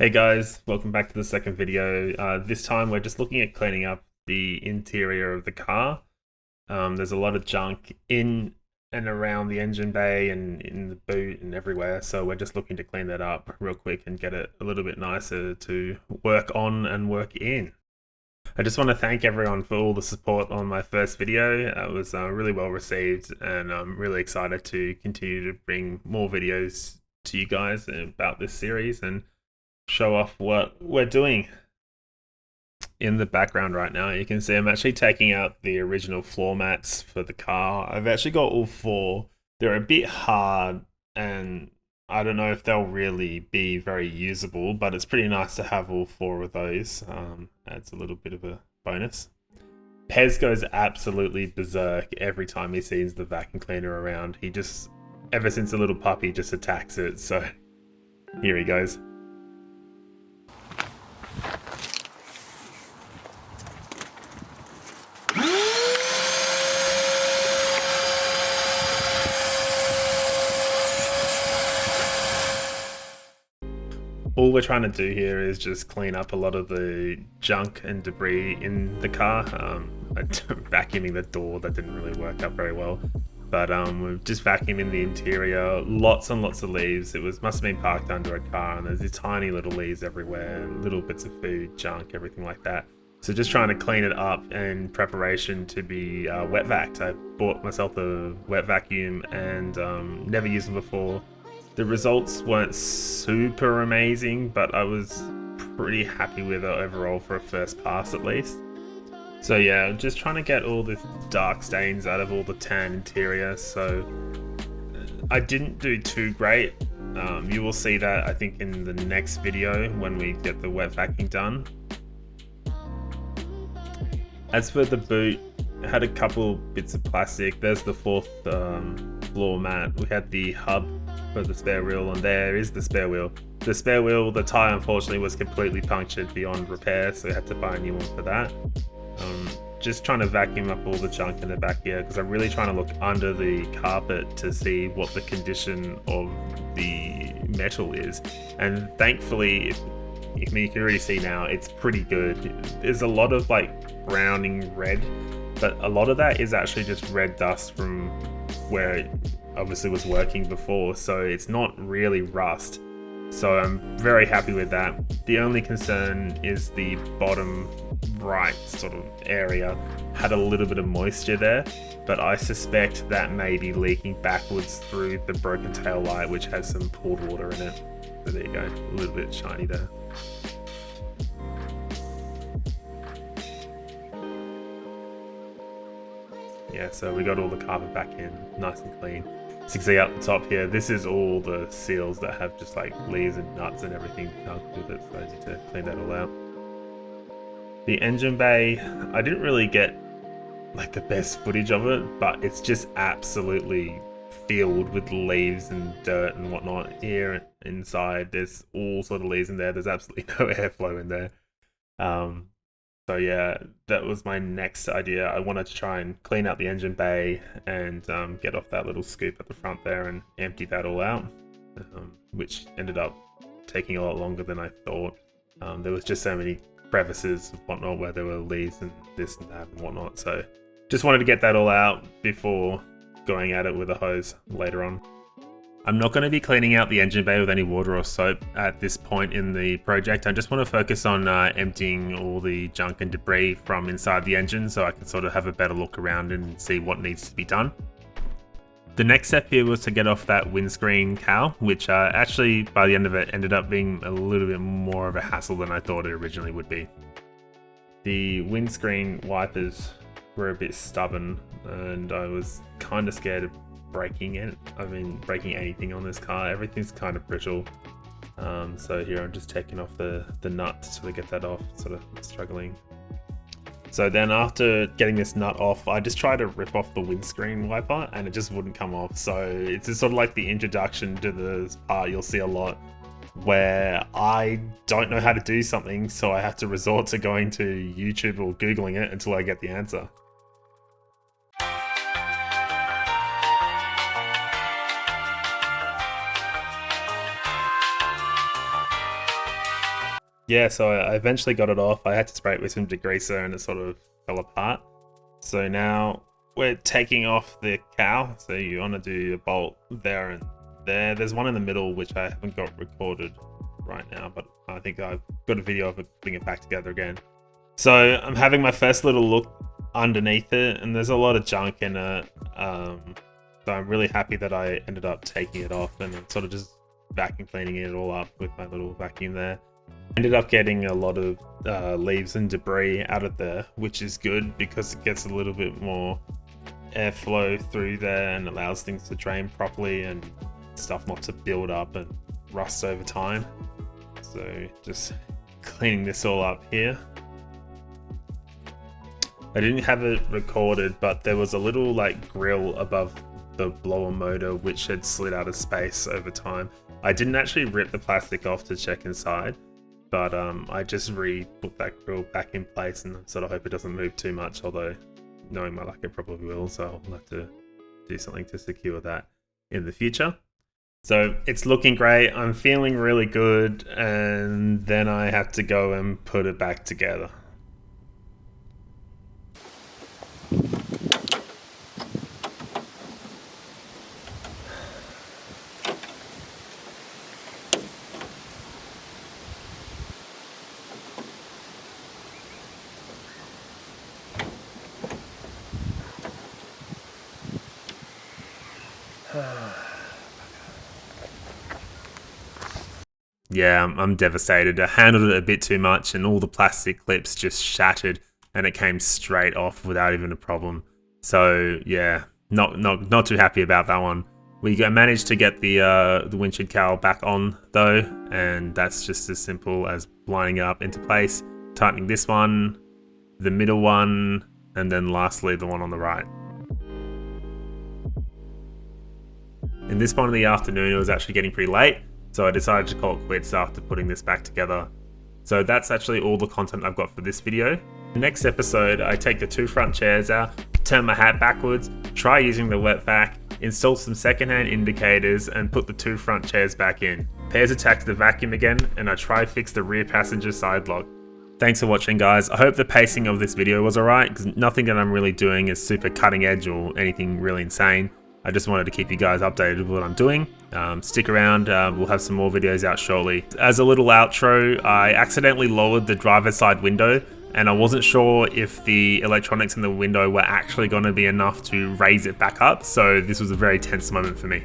Hey guys, welcome back to the second video. This time we're just looking at cleaning up the interior of the car. There's a lot of junk in and around the engine bay and in the boot and everywhere, so we're just looking to clean that up real quick and get it a little bit nicer to work on and work in. I just want to thank everyone for all the support on my first video. It was really well received, and I'm really excited to continue to bring more videos to you guys about this series and show off what we're doing. In the background right now, you can see I'm actually taking out the original floor mats for the car. I've actually got all four. They're a bit hard and I don't know if they'll really be very usable, but it's pretty nice to have all four of those. Adds a little bit of a bonus. Pez goes absolutely berserk every time he sees the vacuum cleaner around. He just, ever since a little puppy, just attacks it. So here he goes. All we're trying to do here is just clean up a lot of the junk and debris in the car. Vacuuming the door, that didn't really work out very well. But we're just vacuuming the interior, lots and lots of leaves. Must have been parked under a car, and there's these tiny little leaves everywhere, little bits of food, junk, everything like that. So just trying to clean it up in preparation to be wet vacked. I bought myself a wet vacuum and never used them before. The results weren't super amazing, but I was pretty happy with it overall for a first pass at least. So yeah, I'm just trying to get all the dark stains out of all the tan interior, so I didn't do too great. You will see that, I think, in the next video when we get the wet vacuum done. As for the boot, I had a couple bits of plastic. There's the fourth floor mat. We had the hub for the spare wheel, and there is the spare wheel. The spare wheel, the tire unfortunately was completely punctured beyond repair, so I had to buy a new one for that. Just trying to vacuum up all the junk in the back here because I'm really trying to look under the carpet to see what the condition of the metal is. And thankfully, you can already see now, it's pretty good. There's a lot of like browning red, but a lot of that is actually just red dust from where it obviously was working before, so it's not really rust. So I'm very happy with that. The only concern is the bottom right sort of area had a little bit of moisture there, but I suspect that may be leaking backwards through the broken tail light, which has some poured water in it. So there you go, a little bit shiny there. Yeah, so we got all the carpet back in, nice and clean. So you can see up the top here, this is all the seals that have just like leaves and nuts and everything with it, so I need to clean that all out. The engine bay, I didn't really get like the best footage of it, but it's just absolutely filled with leaves and dirt and whatnot. Here inside, there's all sort of leaves in there. There's absolutely no airflow in there. So yeah, that was my next idea. I wanted to try and clean out the engine bay and get off that little scoop at the front there and empty that all out, which ended up taking a lot longer than I thought. There was just so many crevices and whatnot where there were leaves and this and that and whatnot. So just wanted to get that all out before going at it with a hose later on. I'm not going to be cleaning out the engine bay with any water or soap at this point in the project. I just want to focus on emptying all the junk and debris from inside the engine so I can sort of have a better look around and see what needs to be done. The next step here was to get off that windscreen cowl, which actually by the end of it ended up being a little bit more of a hassle than I thought it originally would be. The windscreen wipers were a bit stubborn and I was kind of scared of breaking anything on this car. Everything's kind of brittle. So here I'm just taking off the nut to get that off, sort of struggling. So then after getting this nut off, I just tried to rip off the windscreen wiper and it just wouldn't come off. So it's just sort of like the introduction to this part you'll see a lot where I don't know how to do something, so I have to resort to going to YouTube or Googling it until I get the answer. Yeah, so I eventually got it off. I had to spray it with some degreaser and it sort of fell apart. So now we're taking off the cowl. So you want to do a bolt there and there. There's one in the middle which I haven't got recorded right now, but I think I've got a video of it putting it back together again. So I'm having my first little look underneath it, and there's a lot of junk in it. So I'm really happy that I ended up taking it off and sort of just vacuum cleaning it all up with my little vacuum there. Ended up getting a lot of leaves and debris out of there, which is good because it gets a little bit more airflow through there and allows things to drain properly and stuff not to build up and rust over time. So just cleaning this all up here. I didn't have it recorded, but there was a little like grill above the blower motor which had slid out of space over time. I didn't actually rip the plastic off to check inside, but I just put that grill back in place and sort of hope it doesn't move too much, although knowing my luck it probably will, so I'll have to do something to secure that in the future. So it's looking great, I'm feeling really good, and then I have to go and put it back together. Yeah, I'm devastated. I handled it a bit too much and all the plastic clips just shattered and it came straight off without even a problem. So yeah, not too happy about that one. We managed to get the windshield cowl back on though, and that's just as simple as lining it up into place, tightening this one, the middle one, and then lastly the one on the right. In this point in the afternoon, it was actually getting pretty late, so I decided to call it quits after putting this back together. So that's actually all the content I've got for this video. Next episode, I take the two front chairs out, turn my hat backwards, try using the wet vac, install some secondhand indicators, and put the two front chairs back in. Pairs attack to the vacuum again, and I try fix the rear passenger side lock. Thanks for watching, guys. I hope the pacing of this video was alright, because nothing that I'm really doing is super cutting edge or anything really insane. I just wanted to keep you guys updated with what I'm doing. Stick around, we'll have some more videos out shortly. As a little outro, I accidentally lowered the driver's side window, and I wasn't sure if the electronics in the window were actually going to be enough to raise it back up, so this was a very tense moment for me.